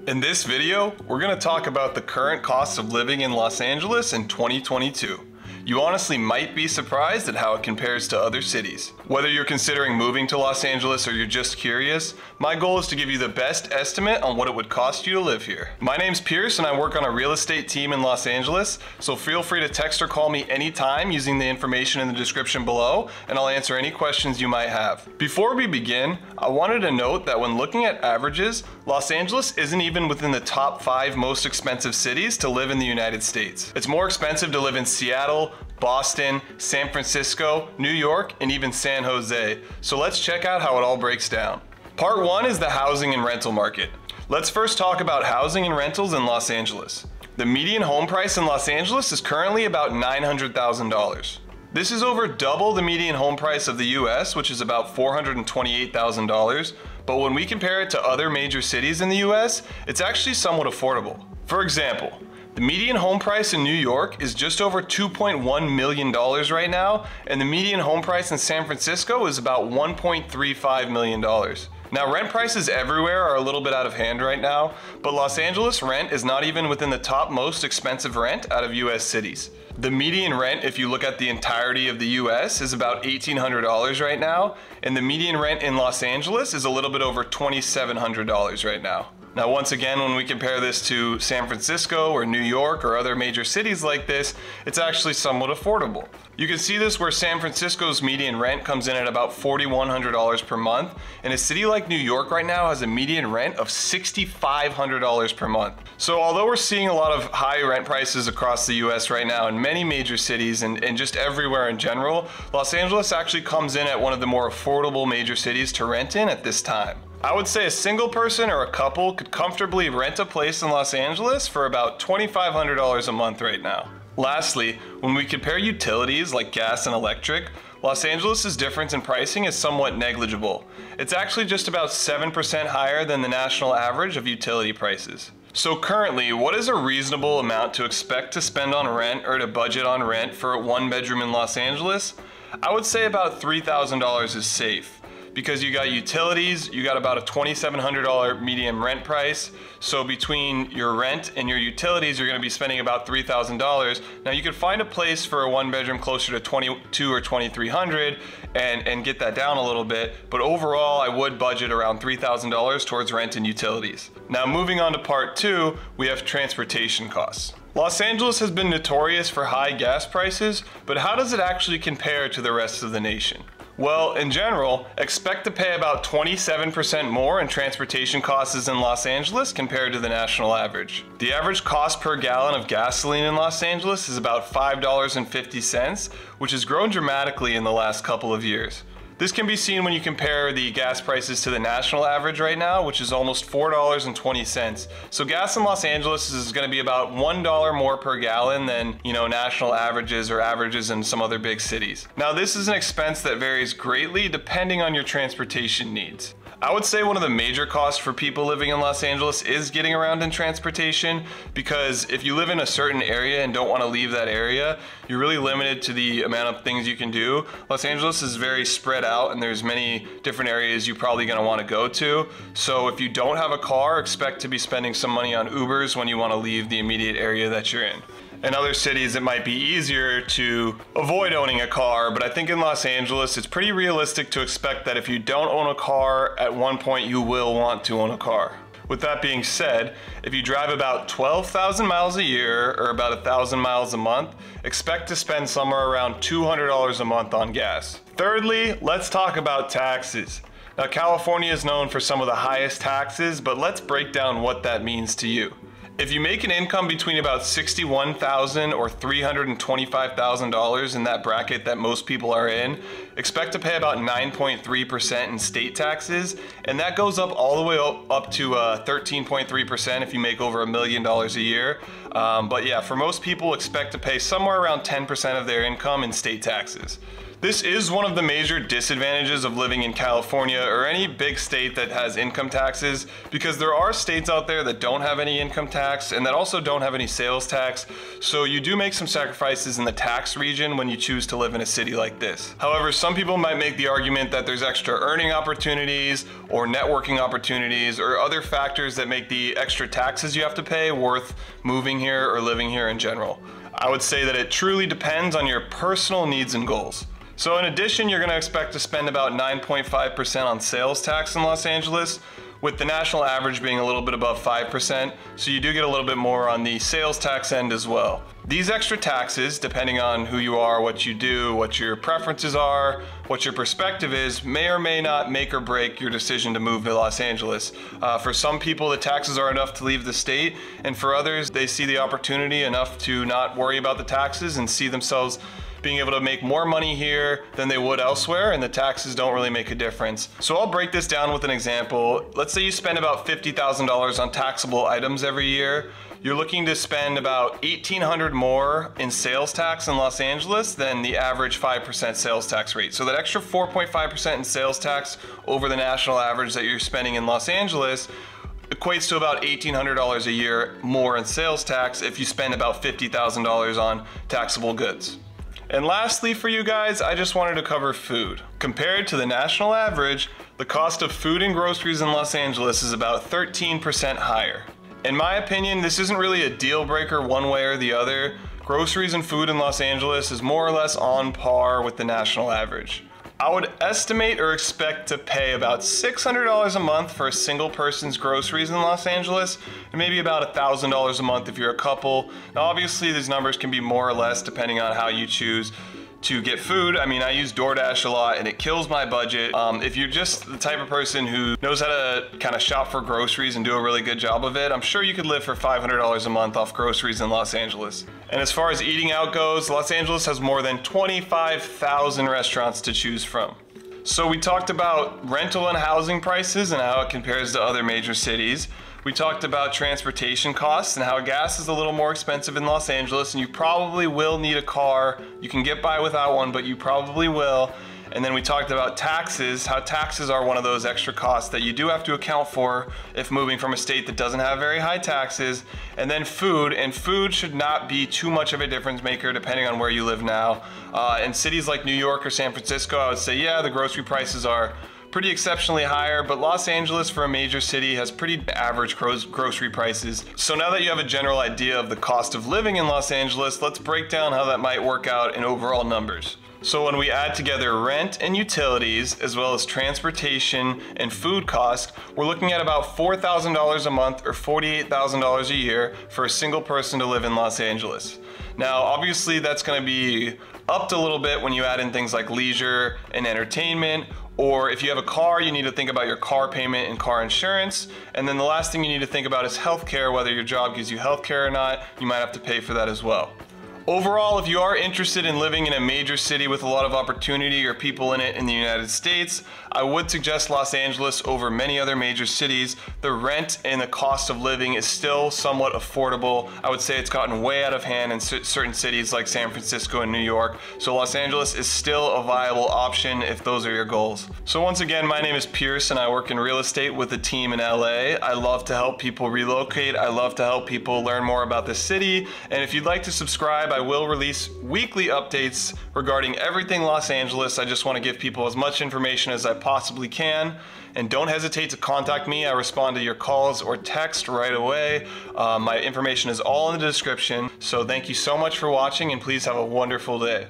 In this video, we're going to talk about the current cost of living in Los Angeles in 2022. You honestly might be surprised at how it compares to other cities. Whether you're considering moving to Los Angeles or you're just curious, my goal is to give you the best estimate on what it would cost you to live here. My name's Pearce and I work on a real estate team in Los Angeles, so feel free to text or call me anytime using the information in the description below, and I'll answer any questions you might have. Before we begin, I wanted to note that when looking at averages, Los Angeles isn't even within the top 5 most expensive cities to live in the United States. It's more expensive to live in Seattle, Boston, San Francisco, New York, and even San Jose. So let's check out how it all breaks down. Part 1 is the housing and rental market. Let's first talk about housing and rentals in Los Angeles. The median home price in Los Angeles is currently about $900,000. This is over double the median home price of the US, which is about $428,000, but when we compare it to other major cities in the US, it's actually somewhat affordable. For example, the median home price in New York is just over $2.1 million right now, and the median home price in San Francisco is about $1.35 million. Now, rent prices everywhere are a little bit out of hand right now, but Los Angeles rent is not even within the top most expensive rent out of US cities. The median rent, if you look at the entirety of the US, is about $1,800 right now, and the median rent in Los Angeles is a little bit over $2,700 right now. Now, once again, when we compare this to San Francisco or New York or other major cities like this, it's actually somewhat affordable. You can see this where San Francisco's median rent comes in at about $4,100 per month, and a city like New York right now has a median rent of $6,500 per month. So although we're seeing a lot of high rent prices across the US right now in many major cities and just everywhere in general, Los Angeles actually comes in at one of the more affordable major cities to rent in at this time. I would say a single person or a couple could comfortably rent a place in Los Angeles for about $2,500 a month right now. Lastly, when we compare utilities like gas and electric, Los Angeles' difference in pricing is somewhat negligible. It's actually just about 7% higher than the national average of utility prices. So currently, what is a reasonable amount to expect to spend on rent or to budget on rent for a one bedroom in Los Angeles? I would say about $3,000 is safe. Because you got utilities, you got about a $2,700 median rent price. So between your rent and your utilities, you're gonna be spending about $3,000. Now you could find a place for a one bedroom closer to $2,200 or $2,300 and get that down a little bit. But overall, I would budget around $3,000 towards rent and utilities. Now moving on to part 2, we have transportation costs. Los Angeles has been notorious for high gas prices, but how does it actually compare to the rest of the nation? Well, in general, expect to pay about 27% more in transportation costs in Los Angeles compared to the national average. The average cost per gallon of gasoline in Los Angeles is about $5.50, which has grown dramatically in the last couple of years. This can be seen when you compare the gas prices to the national average right now, which is almost $4.20. So gas in Los Angeles is going to be about $1 more per gallon than, national averages or averages in some other big cities. Now, this is an expense that varies greatly depending on your transportation needs. I would say one of the major costs for people living in Los Angeles is getting around in transportation, because if you live in a certain area and don't want to leave that area, you're really limited to the amount of things you can do. Los Angeles is very spread out and there's many different areas you're probably going to want to go to. So if you don't have a car, expect to be spending some money on Ubers when you want to leave the immediate area that you're in. In other cities, it might be easier to avoid owning a car, but I think in Los Angeles, it's pretty realistic to expect that if you don't own a car, at one point you will want to own a car. With that being said, if you drive about 12,000 miles a year or about 1,000 miles a month, expect to spend somewhere around $200 a month on gas. Thirdly, let's talk about taxes. Now, California is known for some of the highest taxes, but let's break down what that means to you. If you make an income between about $61,000 or $325,000 in that bracket that most people are in, expect to pay about 9.3% in state taxes, and that goes up all the way up to 13.3% if you make over $1 million a year. But yeah, for most people, expect to pay somewhere around 10% of their income in state taxes. This is one of the major disadvantages of living in California or any big state that has income taxes, because there are states out there that don't have any income tax and that also don't have any sales tax. So you do make some sacrifices in the tax region when you choose to live in a city like this. However, some people might make the argument that there's extra earning opportunities or networking opportunities or other factors that make the extra taxes you have to pay worth moving here or living here in general. I would say that it truly depends on your personal needs and goals. So in addition, you're going to expect to spend about 9.5% on sales tax in Los Angeles, with the national average being a little bit above 5%, so you do get a little bit more on the sales tax end as well. These extra taxes, depending on who you are, what you do, what your preferences are, what your perspective is, may or may not make or break your decision to move to Los Angeles. For some people, the taxes are enough to leave the state, and for others, they see the opportunity enough to not worry about the taxes and see themselves being able to make more money here than they would elsewhere, and the taxes don't really make a difference. So I'll break this down with an example. Let's say you spend about $50,000 on taxable items every year. You're looking to spend about $1,800 more in sales tax in Los Angeles than the average 5% sales tax rate. So that extra 4.5% in sales tax over the national average that you're spending in Los Angeles equates to about $1,800 a year more in sales tax if you spend about $50,000 on taxable goods. And lastly for you guys, I just wanted to cover food. Compared to the national average, the cost of food and groceries in Los Angeles is about 13% higher. In my opinion, this isn't really a deal breaker one way or the other. Groceries and food in Los Angeles is more or less on par with the national average. I would estimate or expect to pay about $600 a month for a single person's groceries in Los Angeles, and maybe about $1,000 a month if you're a couple. Now obviously these numbers can be more or less depending on how you choose to get food. I mean, I use DoorDash a lot and it kills my budget. If you're just the type of person who knows how to kind of shop for groceries and do a really good job of it, I'm sure you could live for $500 a month off groceries in Los Angeles. And as far as eating out goes, Los Angeles has more than 25,000 restaurants to choose from. So we talked about rental and housing prices and how it compares to other major cities. We talked about transportation costs and how gas is a little more expensive in Los Angeles, and you probably will need a car. You can get by without one, but you probably will. And then we talked about taxes, how taxes are one of those extra costs that you do have to account for if moving from a state that doesn't have very high taxes. And then food, and food should not be too much of a difference maker depending on where you live now. In cities like New York or San Francisco, I would say, yeah, the grocery prices are pretty exceptionally higher, but Los Angeles for a major city has pretty average grocery prices. So now that you have a general idea of the cost of living in Los Angeles, let's break down how that might work out in overall numbers. So when we add together rent and utilities, as well as transportation and food costs, we're looking at about $4,000 a month or $48,000 a year for a single person to live in Los Angeles. Now, obviously that's going to be upped a little bit when you add in things like leisure and entertainment, or if you have a car, you need to think about your car payment and car insurance. And then the last thing you need to think about is healthcare. Whether your job gives you healthcare or not, you might have to pay for that as well. Overall, if you are interested in living in a major city with a lot of opportunity or people in it in the United States, I would suggest Los Angeles over many other major cities. The rent and the cost of living is still somewhat affordable. I would say it's gotten way out of hand in certain cities like San Francisco and New York. So Los Angeles is still a viable option if those are your goals. So once again, my name is Pearce and I work in real estate with a team in LA. I love to help people relocate. I love to help people learn more about the city. And if you'd like to subscribe, I will release weekly updates regarding everything Los Angeles. I just want to give people as much information as I possibly can. And don't hesitate to contact me. I respond to your calls or text right away. My information is all in the description. So thank you so much for watching and please have a wonderful day.